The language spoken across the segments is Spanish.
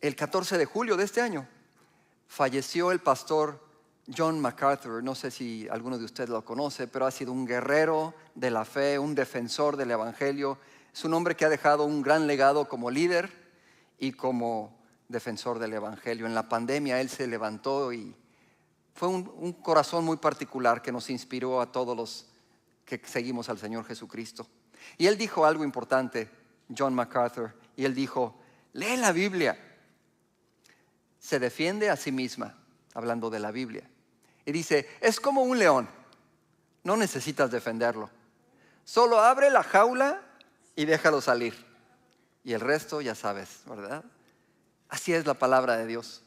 El 14 de julio de este año falleció el pastor John MacArthur. No sé si alguno de ustedes lo conoce, pero ha sido un guerrero de la fe, un defensor del evangelio. Es un hombre que ha dejado un gran legado como líder y como defensor del evangelio. En la pandemia él se levantó y fue un corazón muy particular que nos inspiró a todos los que seguimos al Señor Jesucristo. Y él dijo algo importante, John MacArthur, y él dijo: lee la Biblia. Se defiende a sí misma, hablando de la Biblia. Y dice: es como un león, no necesitas defenderlo. Solo abre la jaula y déjalo salir. Y el resto ya sabes, ¿verdad? Así es la palabra de Dios.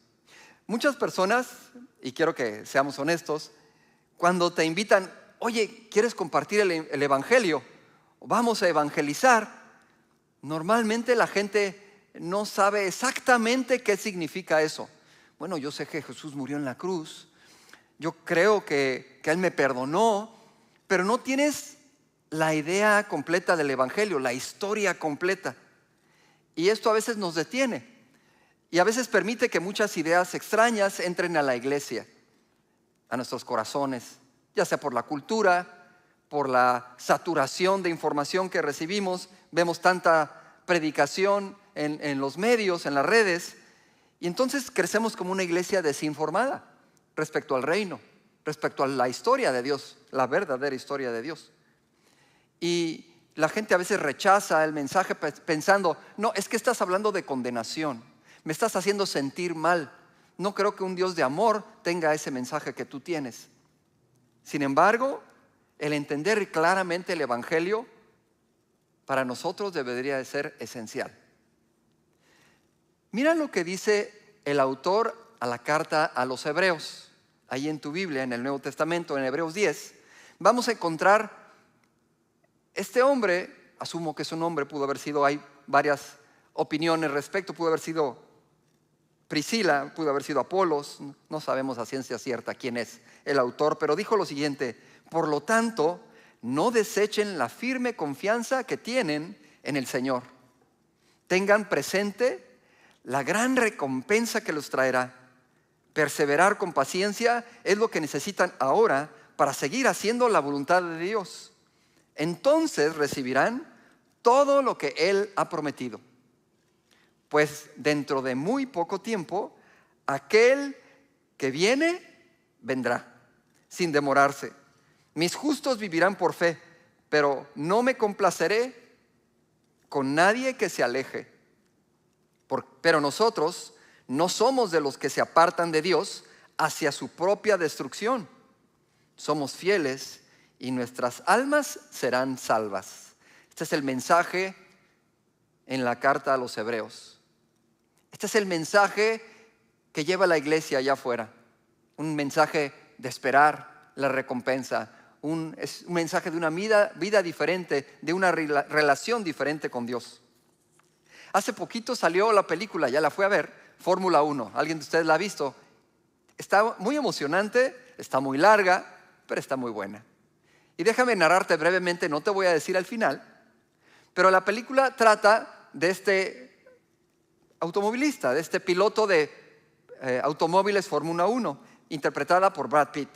Muchas personas, y quiero que seamos honestos, cuando te invitan: oye, ¿quieres compartir el evangelio? Vamos a evangelizar. Normalmente la gente no sabe exactamente qué significa eso. Bueno, yo sé que Jesús murió en la cruz. Yo creo que Él me perdonó. Pero no tienes la idea completa del evangelio, la historia completa. Y esto a veces nos detiene. Y a veces permite que muchas ideas extrañas entren a la iglesia, a nuestros corazones, ya sea por la cultura, por la saturación de información que recibimos. Vemos tanta predicación en los medios, en las redes, y entonces crecemos como una iglesia desinformada respecto al reino, respecto a la historia de Dios, la verdadera historia de Dios. Y la gente a veces rechaza el mensaje pensando: no, es que estás hablando de condenación, me estás haciendo sentir mal. No creo que un Dios de amor tenga ese mensaje que tú tienes. Sin embargo, el entender claramente el evangelio para nosotros debería de ser esencial. Mira lo que dice el autor a la carta a los Hebreos. Ahí en tu Biblia, en el Nuevo Testamento, en Hebreos 10, vamos a encontrar este hombre. Asumo que su nombre pudo haber sido, hay varias opiniones respecto, pudo haber sido Priscila, pudo haber sido Apolos. No sabemos a ciencia cierta quién es el autor, pero dijo lo siguiente: por lo tanto, no desechen la firme confianza que tienen en el Señor. Tengan presente la gran recompensa que los traerá. Perseverar con paciencia es lo que necesitan ahora para seguir haciendo la voluntad de Dios. Entonces recibirán todo lo que Él ha prometido. Pues dentro de muy poco tiempo, aquel que viene, vendrá, sin demorarse. Mis justos vivirán por fe, pero no me complaceré con nadie que se aleje. Pero nosotros no somos de los que se apartan de Dios hacia su propia destrucción. Somos fieles y nuestras almas serán salvas. Este es el mensaje en la carta a los Hebreos. Este es el mensaje que lleva la iglesia allá afuera. Un mensaje de esperar la recompensa. Es un mensaje de una vida diferente, de una relación diferente con Dios. Hace poquito salió la película, ya la fui a ver, Fórmula 1. ¿Alguien de ustedes la ha visto? Está muy emocionante, está muy larga, pero está muy buena. Y déjame narrarte brevemente, no te voy a decir al final, pero la película trata de este automovilista, de este piloto de automóviles Fórmula 1, interpretada por Brad Pitt.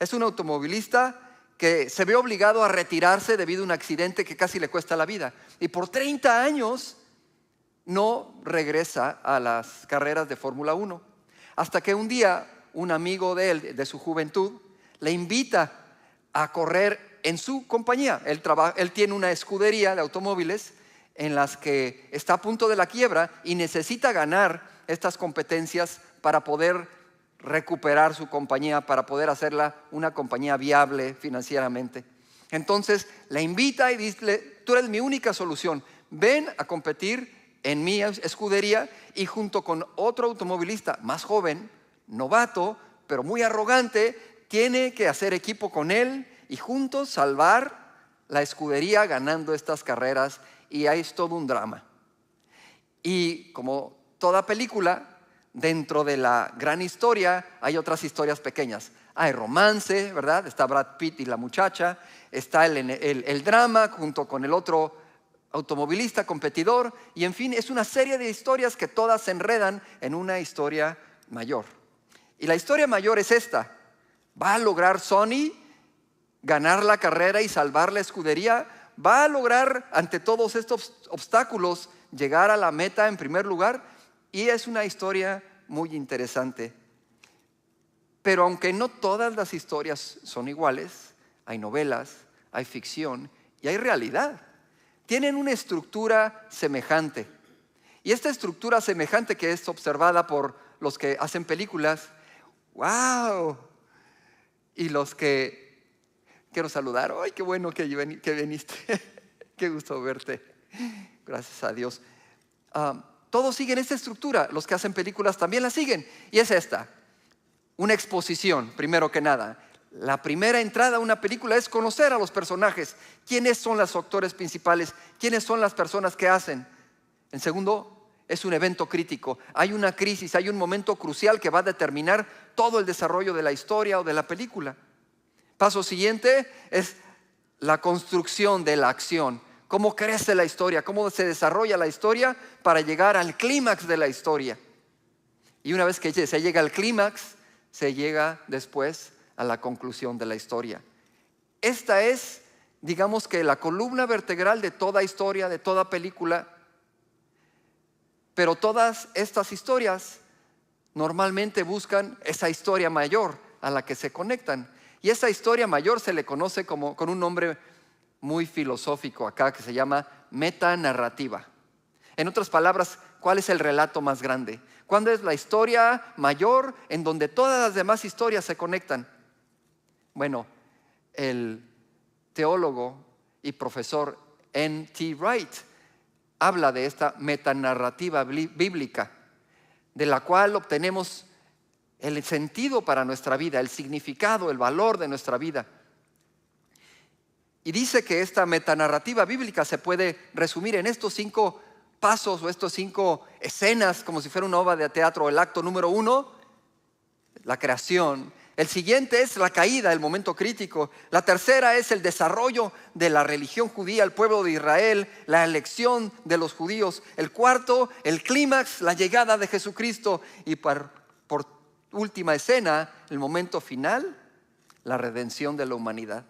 Es un automovilista que se ve obligado a retirarse debido a un accidente que casi le cuesta la vida. Y por 30 años no regresa a las carreras de Fórmula 1. Hasta que un día un amigo de él, de su juventud, le invita a correr en su compañía. Él tiene una escudería de automóviles en las que está a punto de la quiebra y necesita ganar estas competencias para poder recuperar su compañía, para poder hacerla una compañía viable financieramente. Entonces le invita y dice: tú eres mi única solución, ven a competir en mi escudería. Y junto con otro automovilista más joven, novato, pero muy arrogante, tiene que hacer equipo con él y juntos salvar la escudería ganando estas carreras. Y ahí es todo un drama. Y como toda película, dentro de la gran historia hay otras historias pequeñas. Hay romance, ¿verdad? Está Brad Pitt y la muchacha. Está el drama junto con el otro automovilista, competidor, y en fin, es una serie de historias que todas se enredan en una historia mayor. Y la historia mayor es esta: ¿va a lograr Sonny ganar la carrera y salvar la escudería? ¿Va a lograr ante todos estos obstáculos llegar a la meta en primer lugar? Y es una historia muy interesante. Pero aunque no todas las historias son iguales, hay novelas, hay ficción y hay realidad. Tienen una estructura semejante. Y esta estructura semejante que es observada por los que hacen películas, ¡wow! Y los que quiero saludar, ¡ay, qué bueno que viniste! ¡Qué gusto verte! Gracias a Dios. Todos siguen esta estructura. Los que hacen películas también la siguen. Y es esta: una exposición, primero que nada. La primera entrada a una película es conocer a los personajes. ¿Quiénes son los actores principales? ¿Quiénes son las personas que hacen? En segundo, es un evento crítico. Hay una crisis, hay un momento crucial que va a determinar todo el desarrollo de la historia o de la película. Paso siguiente es la construcción de la acción. Cómo crece la historia, cómo se desarrolla la historia para llegar al clímax de la historia. Y una vez que se llega al clímax, se llega después a la conclusión de la historia. Esta es, digamos que, la columna vertebral de toda historia, de toda película. Pero todas estas historias normalmente buscan esa historia mayor a la que se conectan. Y esa historia mayor se le conoce con un nombre muy filosófico acá, que se llama metanarrativa. En otras palabras, ¿cuál es el relato más grande? ¿Cuándo es la historia mayor en donde todas las demás historias se conectan? Bueno, el teólogo y profesor N.T. Wright habla de esta metanarrativa bíblica, de la cual obtenemos el sentido para nuestra vida, el significado, el valor de nuestra vida. Y dice que esta metanarrativa bíblica se puede resumir en estos 5 pasos o estos 5 escenas, como si fuera una obra de teatro. El acto número 1, la creación. El siguiente es la caída, el momento crítico. La tercera es el desarrollo de la religión judía, el pueblo de Israel, la elección de los judíos. El cuarto, el clímax, la llegada de Jesucristo. Y por última escena, el momento final, la redención de la humanidad.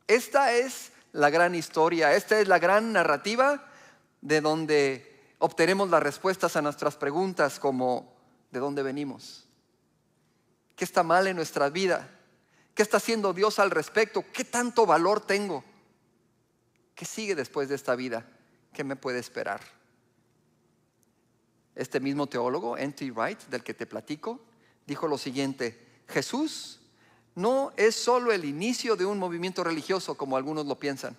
Esta es la gran historia, esta es la gran narrativa de donde obtenemos las respuestas a nuestras preguntas, como ¿de dónde venimos? ¿Qué está mal en nuestra vida? ¿Qué está haciendo Dios al respecto? ¿Qué tanto valor tengo? ¿Qué sigue después de esta vida? ¿Qué me puede esperar? Este mismo teólogo, N.T. Wright, del que te platico, dijo lo siguiente: Jesús no es solo el inicio de un movimiento religioso, como algunos lo piensan,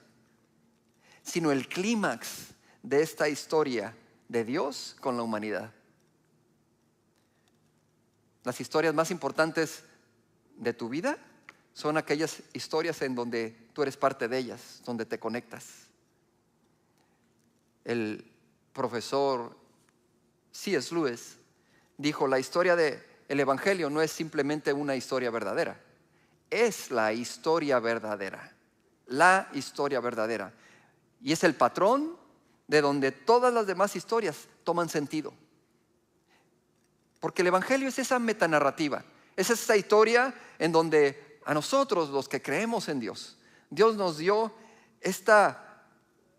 sino el clímax de esta historia de Dios con la humanidad. Las historias más importantes de tu vida son aquellas historias en donde tú eres parte de ellas, donde te conectas. El profesor C.S. Lewis dijo: la historia del Evangelio no es simplemente una historia verdadera, es la historia verdadera. La historia verdadera. Y es el patrón de donde todas las demás historias toman sentido. Porque el Evangelio es esa metanarrativa, es esa historia en donde a nosotros, los que creemos en Dios, Dios nos dio este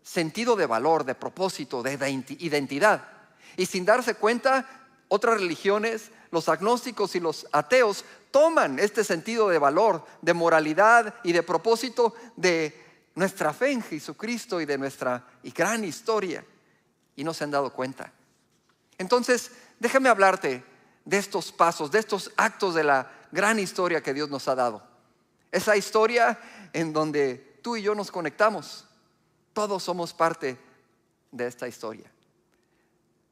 sentido de valor, de propósito, de identidad. Y sin darse cuenta, otras religiones, los agnósticos y los ateos, toman este sentido de valor, de moralidad y de propósito de nuestra fe en Jesucristo y de nuestra gran historia, y no se han dado cuenta. Entonces, déjame hablarte de estos pasos, de estos actos de la gran historia que Dios nos ha dado. Esa historia en donde tú y yo nos conectamos. Todos somos parte de esta historia.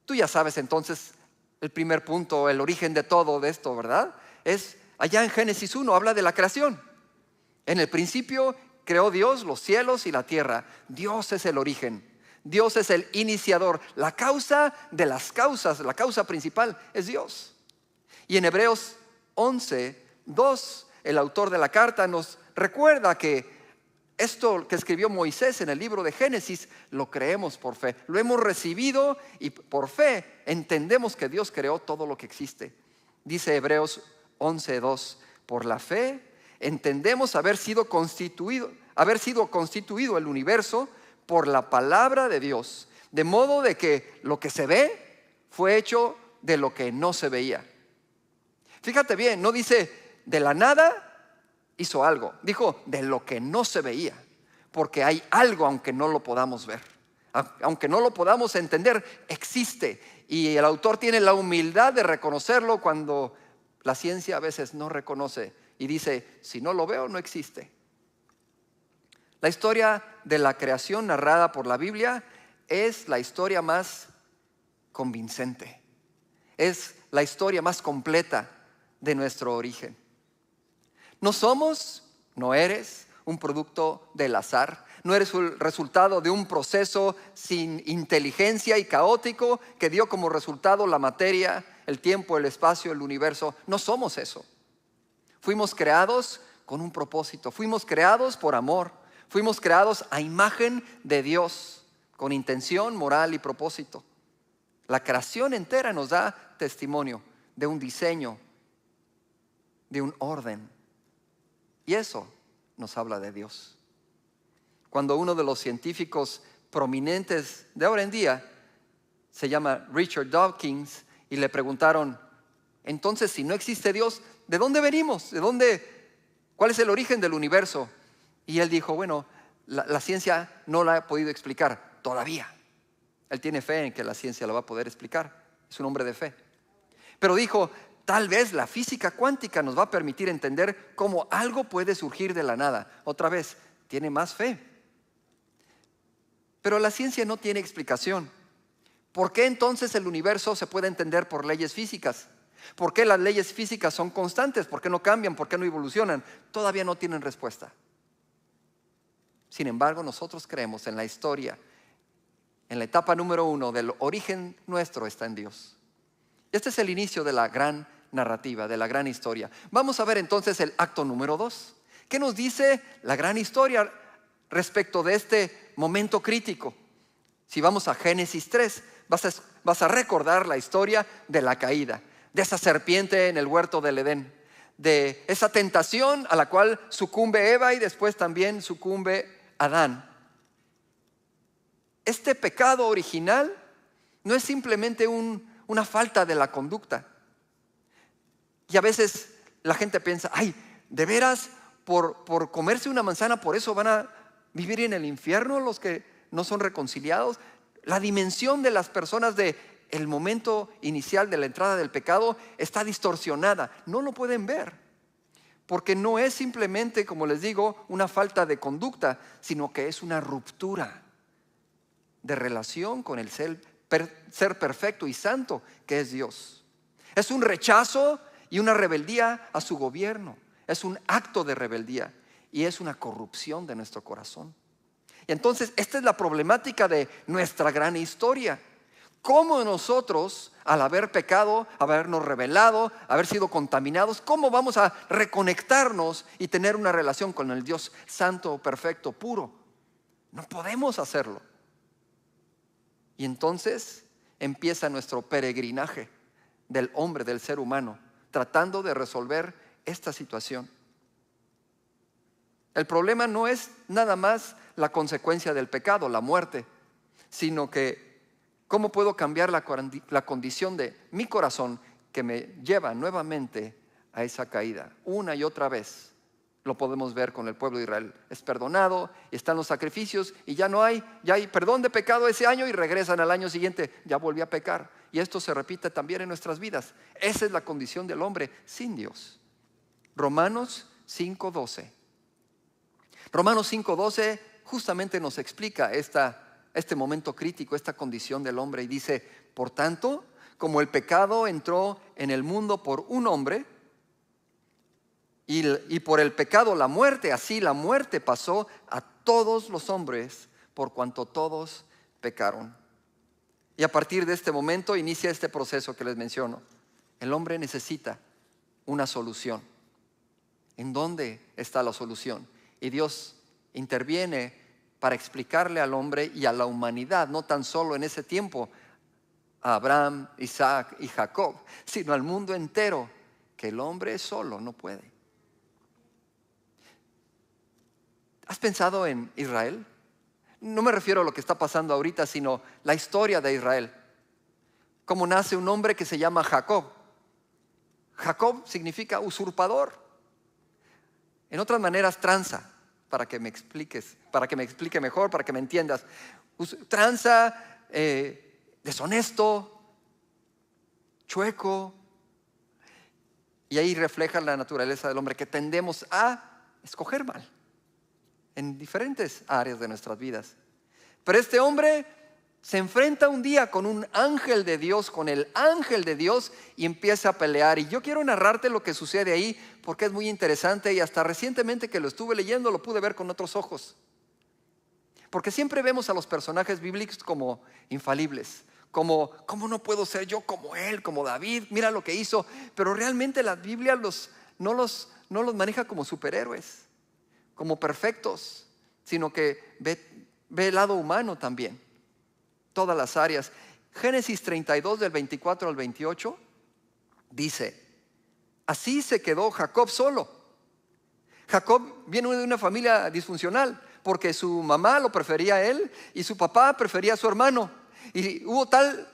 Tú ya sabes entonces el primer punto, el origen de todo de esto, ¿verdad? Es allá en Génesis 1, habla de la creación. En el principio creó Dios los cielos y la tierra. Dios es el origen. Dios es el iniciador. La causa de las causas, la causa principal es Dios. Y en Hebreos 11:2, el autor de la carta nos recuerda que esto que escribió Moisés en el libro de Génesis, lo creemos por fe. Lo hemos recibido y por fe entendemos que Dios creó todo lo que existe. Dice Hebreos 11:2, por la fe entendemos haber sido constituido el universo por la palabra de Dios, de modo de que lo que se ve fue hecho de lo que no se veía. Fíjate bien, no dice de la nada hizo algo, dijo de lo que no se veía, porque hay algo aunque no lo podamos ver, aunque no lo podamos entender, existe. Y el autor tiene la humildad de reconocerlo cuando la ciencia a veces no reconoce y dice, si no lo veo, no existe. La historia de la creación narrada por la Biblia es la historia más convincente, es la historia más completa de nuestro origen. No eres un producto del azar, no eres el resultado de un proceso sin inteligencia y caótico que dio como resultado la materia, el tiempo, el espacio, el universo. No somos eso. Fuimos creados con un propósito, fuimos creados por amor, fuimos creados a imagen de Dios, con intención, moral y propósito. La creación entera nos da testimonio de un diseño, de un orden. Y eso nos habla de Dios. Cuando uno de los científicos prominentes de ahora en día se llama Richard Dawkins y le preguntaron, entonces si no existe Dios, ¿de dónde venimos? ¿Cuál es el origen del universo? Y él dijo, bueno, la ciencia no la ha podido explicar todavía. Él tiene fe en que la ciencia la va a poder explicar. Es un hombre de fe. Pero dijo, tal vez la física cuántica nos va a permitir entender cómo algo puede surgir de la nada. Otra vez, tiene más fe. Pero la ciencia no tiene explicación. ¿Por qué entonces el universo se puede entender por leyes físicas? ¿Por qué las leyes físicas son constantes? ¿Por qué no cambian? ¿Por qué no evolucionan? Todavía no tienen respuesta. Sin embargo, nosotros creemos en la historia, en la etapa número 1 del origen nuestro está en Dios. Este es el inicio de la gran narrativa, de la gran historia. Vamos a ver entonces el acto número 2. ¿Qué nos dice la gran historia respecto de este momento crítico? Si vamos a Génesis 3, vas a recordar la historia de la caída, de esa serpiente en el huerto del Edén, de esa tentación a la cual sucumbe Eva y después también sucumbe Adán. Este pecado original no es simplemente una falta de la conducta. Y a veces la gente piensa, ay, ¿de veras por comerse una manzana por eso van a vivir en el infierno los que no son reconciliados? La dimensión de las personas del momento inicial de la entrada del pecado está distorsionada. No lo pueden ver. Porque no es simplemente, como les digo, una falta de conducta, sino que es una ruptura de relación con el ser perfecto y santo que es Dios. Es un rechazo y una rebeldía a su gobierno. Es un acto de rebeldía y es una corrupción de nuestro corazón. Y entonces esta es la problemática de nuestra gran historia. ¿Cómo nosotros, al haber pecado, habernos rebelado, haber sido contaminados, cómo vamos a reconectarnos y tener una relación con el Dios santo, perfecto, puro? No podemos hacerlo. Y entonces empieza nuestro peregrinaje del hombre, del ser humano, tratando de resolver esta situación. El problema no es nada más la consecuencia del pecado, la muerte, sino que ¿cómo puedo cambiar la condición de mi corazón que me lleva nuevamente a esa caída? Una y otra vez lo podemos ver con el pueblo de Israel. Es perdonado, están los sacrificios y ya hay perdón de pecado ese año y regresan al año siguiente, ya volví a pecar. Y esto se repite también en nuestras vidas. Esa es la condición del hombre sin Dios. Romanos 5:12. Romanos 5:12 justamente nos explica este momento crítico, esta condición del hombre, y dice, por tanto, como el pecado entró en el mundo por un hombre y por el pecado la muerte, así la muerte pasó a todos los hombres por cuanto todos pecaron. Y a partir de este momento inicia este proceso que les menciono. El hombre necesita una solución. ¿En dónde está la solución? Y Dios interviene para explicarle al hombre y a la humanidad, no tan solo en ese tiempo, a Abraham, Isaac y Jacob, sino al mundo entero, que el hombre solo no puede. ¿Has pensado en Israel? No me refiero a lo que está pasando ahorita, sino la historia de Israel. Cómo nace un hombre que se llama Jacob. Jacob significa usurpador. En otras maneras, tranza, para que me expliques, para que me explique mejor, para que me entiendas. Tranza, deshonesto, chueco. Y ahí refleja la naturaleza del hombre, que tendemos a escoger mal en diferentes áreas de nuestras vidas. Pero este hombre se enfrenta un día con un ángel de Dios, con el ángel de Dios, y empieza a pelear. Y yo quiero narrarte lo que sucede ahí, porque es muy interesante, y hasta recientemente que lo estuve leyendo lo pude ver con otros ojos. Porque siempre vemos a los personajes bíblicos como infalibles, como ¿cómo no puedo ser yo como él, como David? Mira lo que hizo. Pero realmente la Biblia no los maneja como superhéroes, como perfectos, sino que ve el lado humano también, todas las áreas. Génesis 32 del 24 al 28 dice: así se quedó Jacob solo. Jacob viene de una familia disfuncional, porque su mamá lo prefería a él y su papá prefería a su hermano. Y hubo tal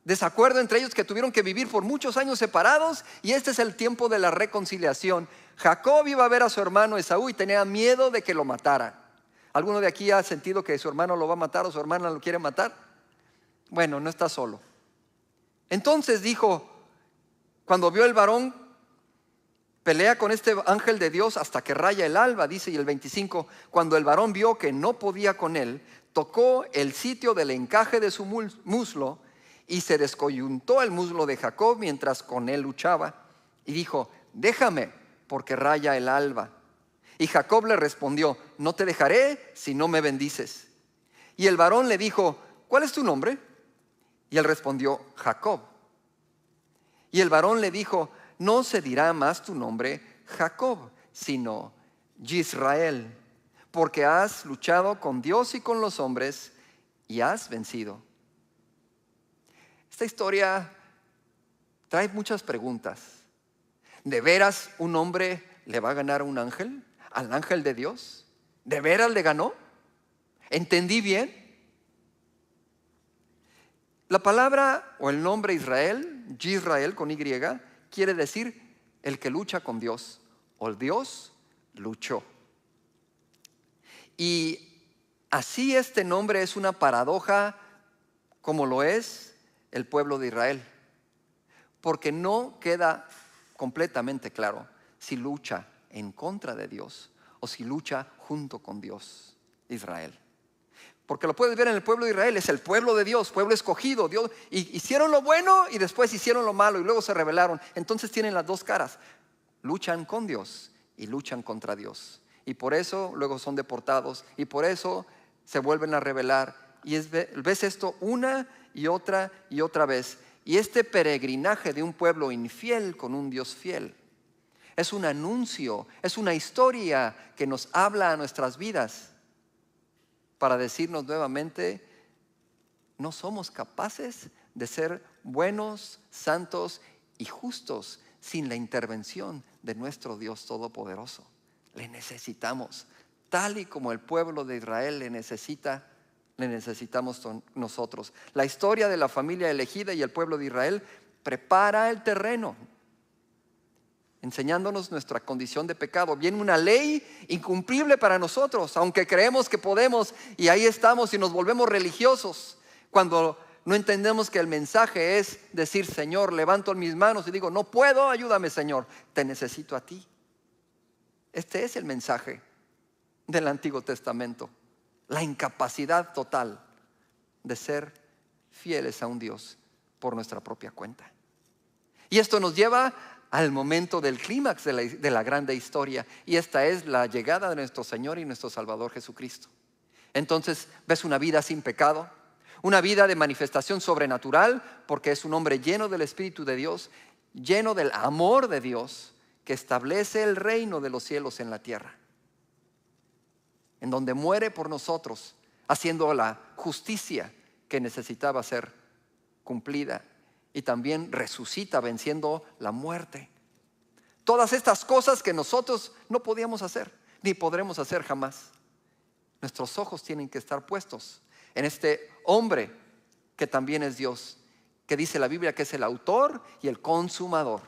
desacuerdo entre ellos que tuvieron que vivir por muchos años separados, y este es el tiempo de la reconciliación. Jacob iba a ver a su hermano Esaú y tenía miedo de que lo matara. ¿Alguno de aquí ha sentido que su hermano lo va a matar o su hermana lo quiere matar? Bueno, no está solo. Entonces dijo, cuando vio el varón, pelea con este ángel de Dios hasta que raya el alba, dice, y el 25, cuando el varón vio que no podía con él, tocó el sitio del encaje de su muslo y se descoyuntó el muslo de Jacob mientras con él luchaba, y dijo, déjame, porque raya el alba. Y Jacob le respondió, no te dejaré si no me bendices. Y el varón le dijo, ¿cuál es tu nombre? Y él respondió, Jacob. Y el varón le dijo, no se dirá más tu nombre Jacob, sino Yisrael, porque has luchado con Dios y con los hombres y has vencido. Esta historia trae muchas preguntas. ¿De veras un hombre le va a ganar a un ángel? ¿Al ángel de Dios? ¿De veras le ganó? ¿Entendí bien? La palabra o el nombre Israel, Yisrael con Y, quiere decir el que lucha con Dios, o el Dios luchó. Y así este nombre es una paradoja, como lo es el pueblo de Israel, porque no queda completamente claro si lucha en contra de Dios o si lucha junto con Dios, Israel. Porque lo puedes ver en el pueblo de Israel, es el pueblo de Dios, pueblo escogido. Dios, y hicieron lo bueno y después hicieron lo malo y luego se rebelaron. Entonces tienen las dos caras, luchan con Dios y luchan contra Dios. Y por eso luego son deportados y por eso se vuelven a rebelar. Y ves esto una y otra vez. Y este peregrinaje de un pueblo infiel con un Dios fiel es un anuncio, es una historia que nos habla a nuestras vidas para decirnos nuevamente, no somos capaces de ser buenos, santos y justos sin la intervención de nuestro Dios Todopoderoso. Le necesitamos, tal y como el pueblo de Israel le necesitamos nosotros. La historia de la familia elegida y el pueblo de Israel prepara el terreno, enseñándonos nuestra condición de pecado. Viene una ley incumplible para nosotros, aunque creemos que podemos, y ahí estamos y nos volvemos religiosos, cuando no entendemos que el mensaje es decir, Señor, levanto mis manos y digo, no puedo, ayúdame Señor, te necesito a ti. Este es el mensaje del Antiguo Testamento, la incapacidad total de ser fieles a un Dios por nuestra propia cuenta. Y esto nos lleva al momento del clímax de la grande historia, y esta es la llegada de nuestro Señor y nuestro Salvador Jesucristo. Entonces ves una vida sin pecado, una vida de manifestación sobrenatural, porque es un hombre lleno del Espíritu de Dios, lleno del amor de Dios, que establece el reino de los cielos en la tierra. en donde muere por nosotros, haciendo la justicia que necesitaba ser cumplida, y también resucita venciendo la muerte. Todas estas cosas que nosotros no podíamos hacer, ni podremos hacer jamás. Nuestros ojos tienen que estar puestos en este hombre que también es Dios, que dice la Biblia que es el autor y el consumador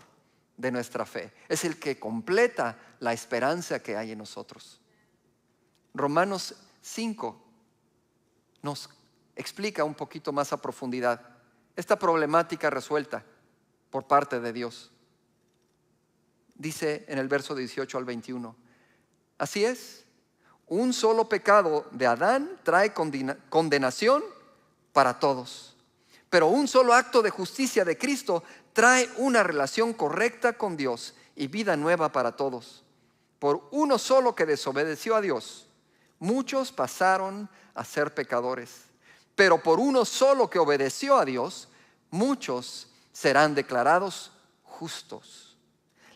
de nuestra fe. Es el que completa la esperanza que hay en nosotros. Romanos 5 nos explica un poquito más a profundidad esta problemática resuelta por parte de Dios. Dice en el verso 18 al 21, así es, un solo pecado de Adán trae condenación para todos, pero un solo acto de justicia de Cristo trae una relación correcta con Dios y vida nueva para todos. Por uno solo que desobedeció a Dios, muchos pasaron a ser pecadores, pero por uno solo que obedeció a Dios, muchos serán declarados justos.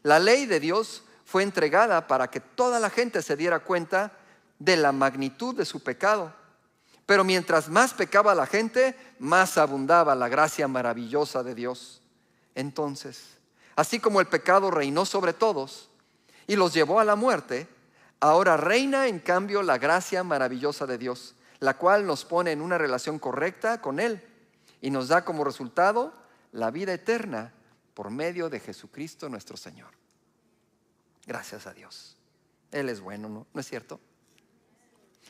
La ley de Dios fue entregada para que toda la gente se diera cuenta de la magnitud de su pecado. Pero mientras más pecaba la gente, más abundaba la gracia maravillosa de Dios. Entonces, así como el pecado reinó sobre todos y los llevó a la muerte, ahora reina en cambio la gracia maravillosa de Dios, la cual nos pone en una relación correcta con Él y nos da como resultado la vida eterna por medio de Jesucristo nuestro Señor. Gracias a Dios. Él es bueno, ¿no es cierto?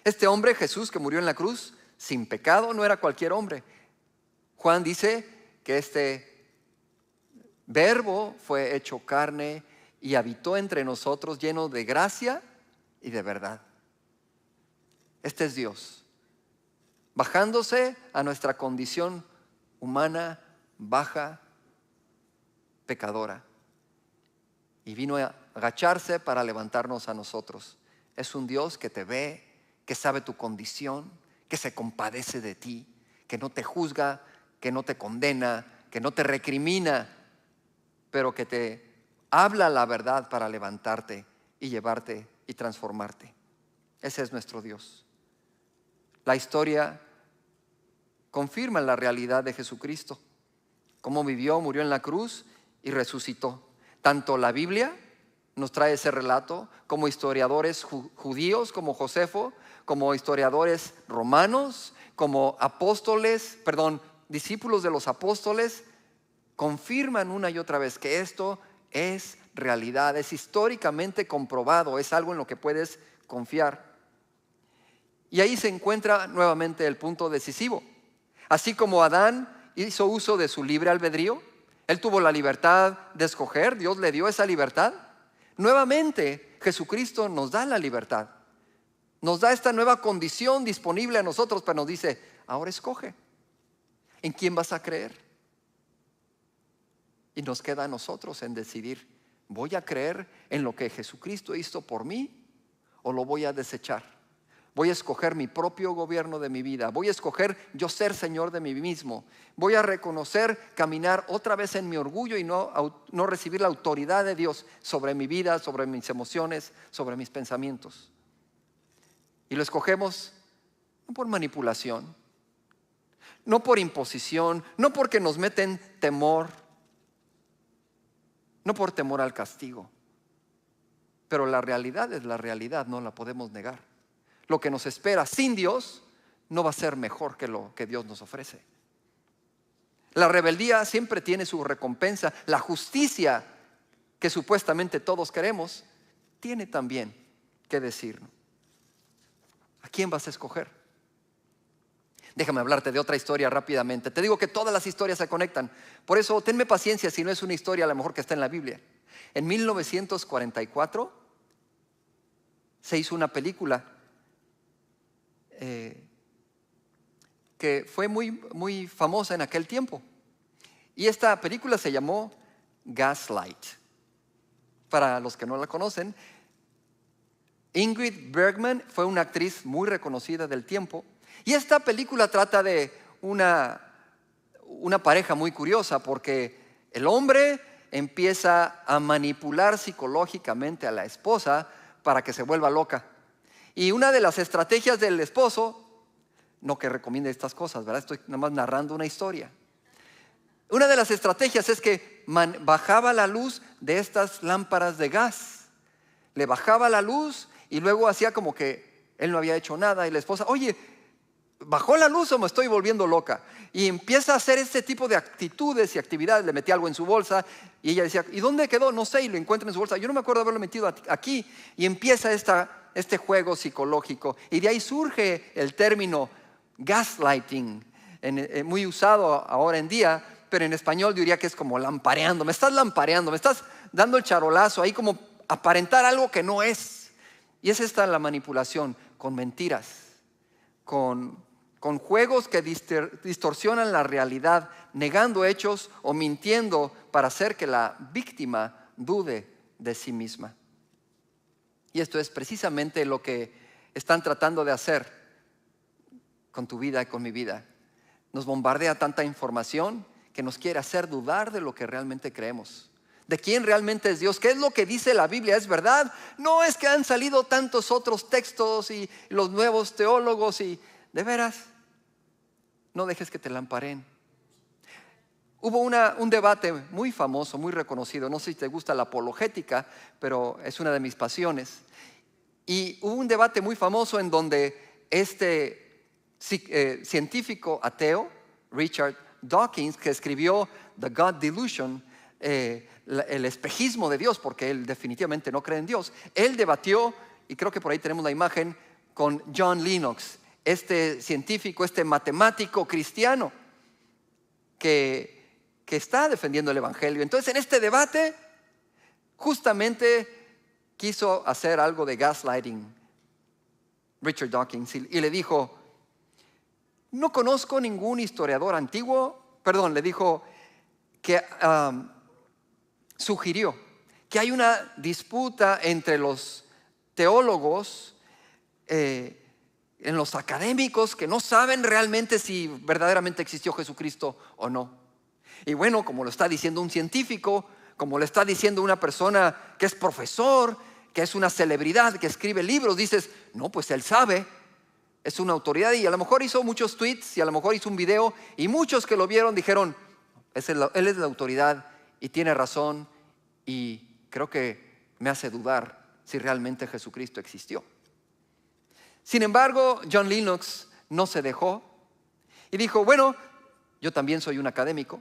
Este hombre, Jesús, que murió en la cruz sin pecado, no era cualquier hombre. Juan dice que este verbo fue hecho carne y habitó entre nosotros lleno de gracia y de verdad. Este es Dios, bajándose a nuestra condición humana, baja, pecadora, y vino a agacharse para levantarnos a nosotros. Es un Dios que te ve, que sabe tu condición, que se compadece de ti, que no te juzga, que no te condena, que no te recrimina, pero que te habla la verdad para levantarte y llevarte y transformarte. Ese es nuestro Dios. La historia confirma la realidad de Jesucristo, cómo vivió, murió en la cruz y resucitó. Tanto la Biblia nos trae ese relato, como historiadores judíos como Josefo, como historiadores romanos, como discípulos de los apóstoles, confirman una y otra vez que esto es realidad, es históricamente comprobado, es algo en lo que puedes confiar. Y ahí se encuentra nuevamente el punto decisivo. Así como Adán hizo uso de su libre albedrío, él tuvo la libertad de escoger, Dios le dio esa libertad. Nuevamente Jesucristo nos da la libertad, nos da esta nueva condición disponible a nosotros, pero nos dice, ahora escoge, ¿en quién vas a creer? Y nos queda a nosotros en decidir, ¿voy a creer en lo que Jesucristo hizo por mí o lo voy a desechar? Voy a escoger mi propio gobierno de mi vida. Voy a escoger yo ser Señor de mí mismo. Voy a reconocer, caminar otra vez en mi orgullo y no recibir la autoridad de Dios sobre mi vida, sobre mis emociones, sobre mis pensamientos. Y lo escogemos no por manipulación, no por imposición, no porque nos meten temor, no por temor al castigo. Pero la realidad es la realidad, no la podemos negar. Lo que nos espera sin Dios no va a ser mejor que lo que Dios nos ofrece. La rebeldía siempre tiene su recompensa. La justicia que supuestamente todos queremos tiene también que decirnos. ¿A quién vas a escoger? Déjame hablarte de otra historia rápidamente. Te digo que todas las historias se conectan. Por eso tenme paciencia si no es una historia a lo mejor que está en la Biblia. En 1944 se hizo una película que fue muy famosa en aquel tiempo. Y esta película se llamó Gaslight. Para los que no la conocen, Ingrid Bergman fue una actriz muy reconocida del tiempo. Y esta película trata de una pareja muy curiosa, porque el hombre empieza a manipular psicológicamente a la esposa para que se vuelva loca. Y una de las estrategias del esposo, no que recomiende estas cosas, ¿verdad? Estoy nada más narrando una historia. Una de las estrategias es que bajaba la luz de estas lámparas de gas. Le bajaba la luz y luego hacía como que él no había hecho nada. Y la esposa, oye, ¿bajó la luz o me estoy volviendo loca? Y empieza a hacer este tipo de actitudes y actividades. Le metía algo en su bolsa y ella decía, ¿y dónde quedó? No sé, y lo encuentra en su bolsa. Yo no me acuerdo de haberlo metido aquí. Y empieza este juego psicológico. Y de ahí surge el término gaslighting, muy usado ahora en día, pero en español diría que es como lampareando. Me estás lampareando, me estás dando el charolazo ahí, como aparentar algo que no es. Y es esta la manipulación, con mentiras, con juegos que distorsionan la realidad, negando hechos o mintiendo para hacer que la víctima dude de sí misma. Y esto es precisamente lo que están tratando de hacer con tu vida y con mi vida. Nos bombardea tanta información que nos quiere hacer dudar de lo que realmente creemos. ¿De quién realmente es Dios? ¿Qué es lo que dice la Biblia? ¿Es verdad? No es que han salido tantos otros textos y los nuevos teólogos y de veras, no dejes que te lampareen. Hubo un debate muy famoso, muy reconocido. No sé si te gusta la apologética, pero es una de mis pasiones. Y hubo un debate muy famoso en donde este científico ateo, Richard Dawkins, que escribió The God Delusion, el espejismo de Dios, porque él definitivamente no cree en Dios. Él debatió, y creo que por ahí tenemos la imagen, con John Lennox, este científico, este matemático cristiano que está defendiendo el evangelio. Entonces, en este debate justamente quiso hacer algo de gaslighting Richard Dawkins y le dijo, no conozco ningún historiador antiguo, le dijo que sugirió que hay una disputa entre los teólogos, en los académicos que no saben realmente si verdaderamente existió Jesucristo o no. Y bueno, como lo está diciendo un científico, como lo está diciendo una persona que es profesor, que es una celebridad, que escribe libros, dices, no, pues él sabe, es una autoridad y a lo mejor hizo muchos tweets y a lo mejor hizo un video y muchos que lo vieron dijeron, él es la autoridad y tiene razón y creo que me hace dudar si realmente Jesucristo existió. Sin embargo, John Lennox no se dejó y dijo, bueno, yo también soy un académico,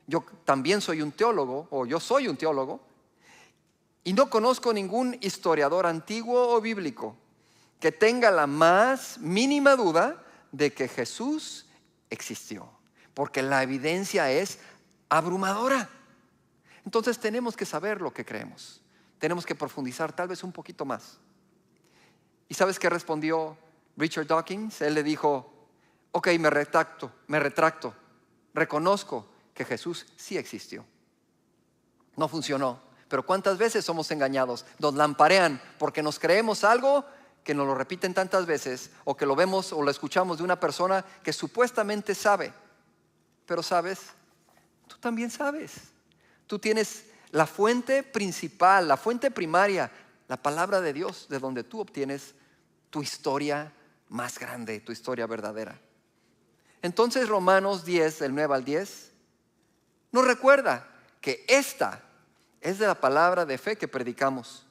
yo también soy un teólogo, o yo soy un teólogo, y no conozco ningún historiador antiguo o bíblico que tenga la más mínima duda de que Jesús existió, porque la evidencia es abrumadora. Entonces tenemos que saber lo que creemos, tenemos que profundizar tal vez un poquito más. ¿Y sabes qué respondió Richard Dawkins? Él le dijo, ok, me retracto, reconozco que Jesús sí existió. No funcionó, pero ¿cuántas veces somos engañados? Nos lamparean porque nos creemos algo que nos lo repiten tantas veces o que lo vemos o lo escuchamos de una persona que supuestamente sabe. Pero sabes, tú también sabes. Tú tienes la fuente principal, la fuente primaria, la palabra de Dios, de donde tú obtienes tu historia más grande, tu historia verdadera. Entonces Romanos 10, del 9 al 10, nos recuerda que esta es de la palabra de fe que predicamos,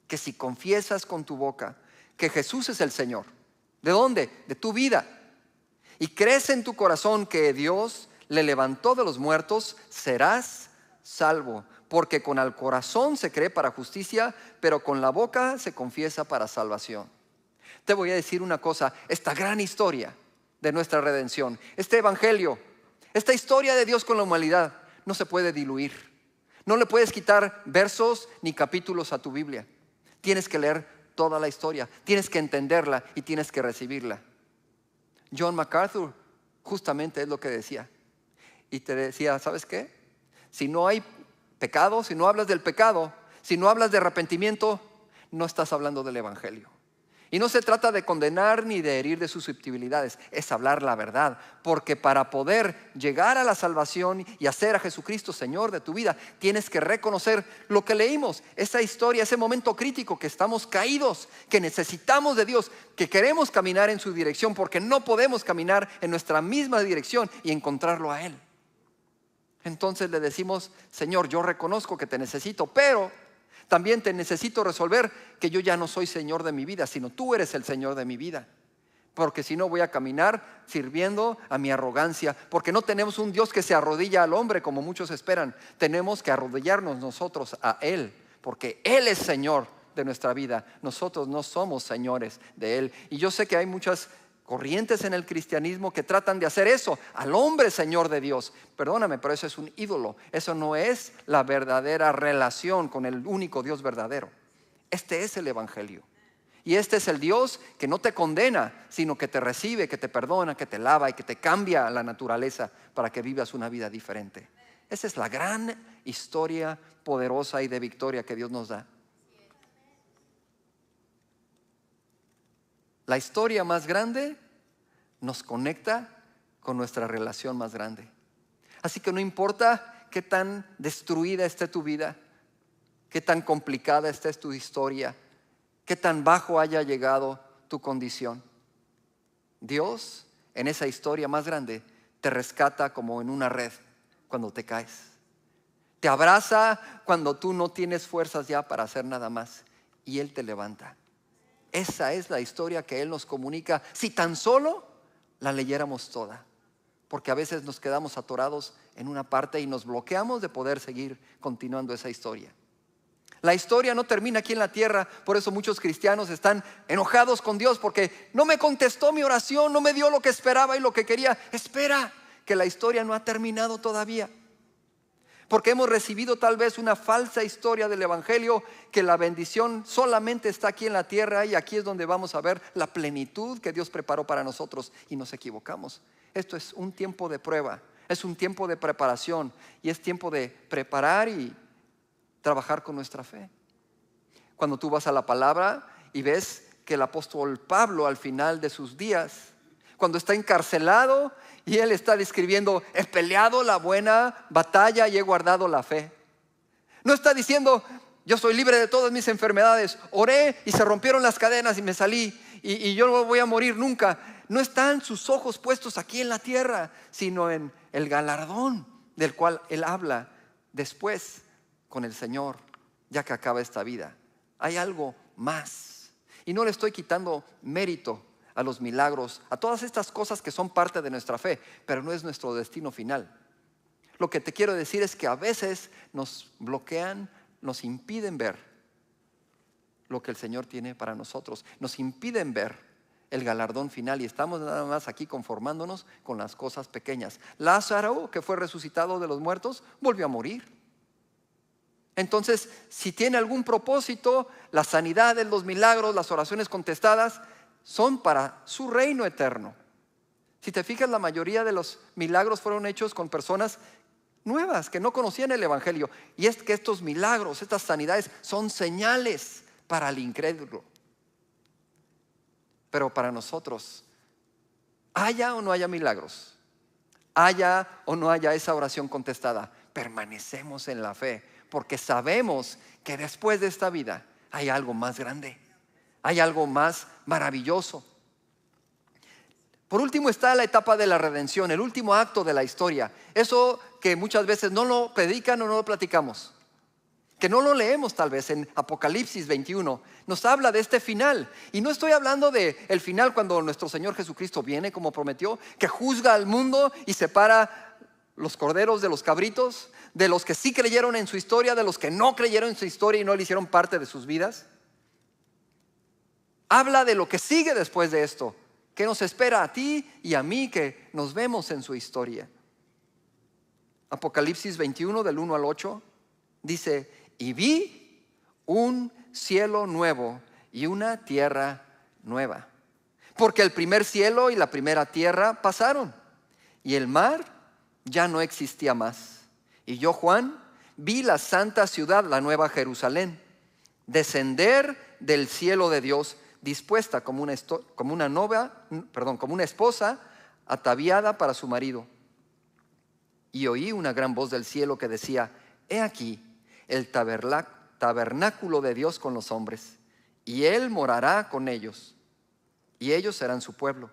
que si confiesas con tu boca que Jesús es el Señor, ¿de dónde? De tu vida, y crees en tu corazón que Dios le levantó de los muertos, serás salvo. Porque con el corazón se cree para justicia, pero con la boca se confiesa para salvación. Te voy a decir una cosa, esta gran historia de nuestra redención, este evangelio, esta historia de Dios con la humanidad, no se puede diluir. No le puedes quitar versos ni capítulos a tu Biblia. Tienes que leer toda la historia, tienes que entenderla y tienes que recibirla. John MacArthur justamente es lo que decía. Y te decía, ¿sabes qué? Si no hay pecado, si no hablas del pecado, si no hablas de arrepentimiento, no estás hablando del evangelio. Y no se trata de condenar ni de herir de susceptibilidades, es hablar la verdad. Porque para poder llegar a la salvación y hacer a Jesucristo Señor de tu vida, tienes que reconocer lo que leímos, esa historia, ese momento crítico que estamos caídos, que necesitamos de Dios, que queremos caminar en su dirección porque no podemos caminar en nuestra misma dirección y encontrarlo a Él. Entonces le decimos: Señor, yo reconozco que te necesito, pero también te necesito resolver que yo ya no soy Señor de mi vida, sino tú eres el Señor de mi vida. Porque si no voy a caminar sirviendo a mi arrogancia. Porque no tenemos un Dios que se arrodilla al hombre como muchos esperan. Tenemos que arrodillarnos nosotros a Él, porque Él es Señor de nuestra vida. Nosotros no somos señores de Él. Y yo sé que hay muchas corrientes en el cristianismo que tratan de hacer eso, al hombre Señor de Dios. Perdóname, pero eso es un ídolo. Eso no es la verdadera relación con el único Dios verdadero. Este es el Evangelio. Y este es el Dios que no te condena, sino que te recibe, que te perdona, que te lava y que te cambia la naturaleza para que vivas una vida diferente. Esa es la gran historia poderosa y de victoria que Dios nos da. La historia más grande nos conecta con nuestra relación más grande. Así que no importa qué tan destruida esté tu vida, qué tan complicada esté tu historia, qué tan bajo haya llegado tu condición. Dios, en esa historia más grande, te rescata como en una red cuando te caes. Te abraza cuando tú no tienes fuerzas ya para hacer nada más, y Él te levanta. Esa es la historia que Él nos comunica, si tan solo la leyéramos toda. Porque a veces nos quedamos atorados en una parte y nos bloqueamos de poder seguir continuando esa historia. La historia no termina aquí en la tierra. Por eso muchos cristianos están enojados con Dios, porque no me contestó mi oración, no me dio lo que esperaba y lo que quería. Espera, que la historia no ha terminado todavía. Porque hemos recibido tal vez una falsa historia del Evangelio, que la bendición solamente está aquí en la tierra, y aquí es donde vamos a ver la plenitud que Dios preparó para nosotros, y nos equivocamos. Esto es un tiempo de prueba, es un tiempo de preparación, y es tiempo de preparar y trabajar con nuestra fe. Cuando tú vas a la palabra y ves que el apóstol Pablo, al final de sus días, cuando está encarcelado y él está describiendo: he peleado la buena batalla y he guardado la fe. No está diciendo: yo soy libre de todas mis enfermedades, oré y se rompieron las cadenas y me salí y yo no voy a morir nunca. No están sus ojos puestos aquí en la tierra, sino en el galardón del cual él habla después con el Señor, ya que acaba esta vida. Hay algo más. Y no le estoy quitando mérito a los milagros, a todas estas cosas que son parte de nuestra fe, pero no es nuestro destino final. Lo que te quiero decir es que a veces nos bloquean, nos impiden ver lo que el Señor tiene para nosotros, nos impiden ver el galardón final, y estamos nada más aquí conformándonos con las cosas pequeñas. Lázaro, que fue resucitado de los muertos, volvió a morir. Entonces, si tiene algún propósito, las sanidades, los milagros, las oraciones contestadas son para su reino eterno. Si te fijas, la mayoría de los milagros fueron hechos con personas nuevas que no conocían el Evangelio. Y es que estos milagros, estas sanidades, son señales para el incrédulo. Pero para nosotros, haya o no haya milagros, haya o no haya esa oración contestada, permanecemos en la fe, porque sabemos que después de esta vida hay algo más grande, hay algo más maravilloso. Por último está la etapa de la redención, el último acto de la historia. Eso que muchas veces no lo predican o no lo platicamos, que no lo leemos tal vez en Apocalipsis 21. Nos habla de este final. Y no estoy hablando de el final cuando nuestro Señor Jesucristo viene como prometió, que juzga al mundo y separa los corderos de los cabritos, de los que sí creyeron en su historia, de los que no creyeron en su historia y no le hicieron parte de sus vidas. Habla de lo que sigue después de esto, que nos espera a ti y a mí, que nos vemos en su historia. Apocalipsis 21 del 1 al 8 dice: y vi un cielo nuevo y una tierra nueva, porque el primer cielo y la primera tierra pasaron, y el mar ya no existía más. Y yo, Juan, vi la santa ciudad, la nueva Jerusalén, descender del cielo de Dios, dispuesta como una esposa ataviada para su marido. Y oí una gran voz del cielo que decía: he aquí el tabernáculo de Dios con los hombres, y Él morará con ellos, y ellos serán su pueblo.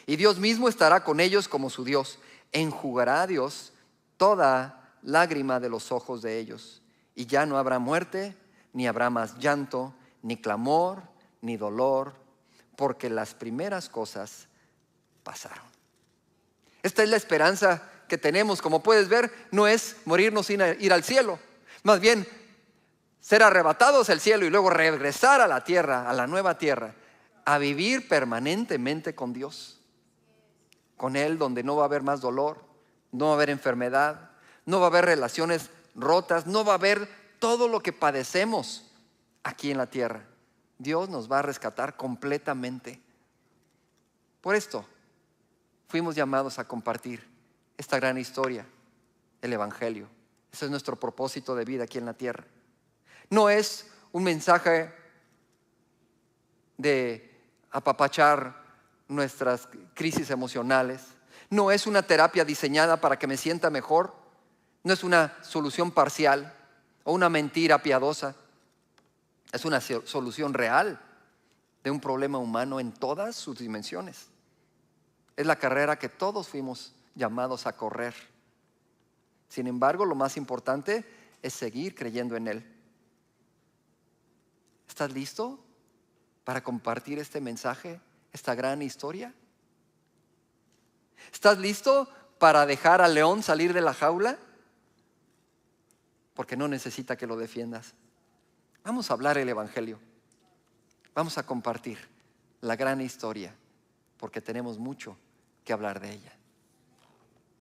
Y Dios mismo estará con ellos como su Dios. Enjugará a Dios toda lágrima de los ojos de ellos. Y ya no habrá muerte, ni habrá más llanto, ni clamor, ni dolor, porque las primeras cosas pasaron. Esta es la esperanza que tenemos. Como puedes ver, no es morirnos sin ir al cielo. Más bien, ser arrebatados al cielo y luego regresar a la tierra, a la nueva tierra, a vivir permanentemente con Dios. Con Él, donde no va a haber más dolor, no va a haber enfermedad, no va a haber relaciones rotas, no va a haber todo lo que padecemos aquí en la tierra. Dios nos va a rescatar completamente. Por esto fuimos llamados a compartir esta gran historia, el Evangelio. Ese es nuestro propósito de vida aquí en la tierra. No es un mensaje de apapachar nuestras crisis emocionales. No es una terapia diseñada para que me sienta mejor. No es una solución parcial o una mentira piadosa. Es una solución real de un problema humano en todas sus dimensiones. Es la carrera que todos fuimos llamados a correr. Sin embargo, lo más importante es seguir creyendo en Él. ¿Estás listo para compartir este mensaje, esta gran historia? ¿Estás listo para dejar al león salir de la jaula? Porque no necesita que lo defiendas. Vamos a hablar el Evangelio. Vamos a compartir la gran historia, porque tenemos mucho que hablar de ella.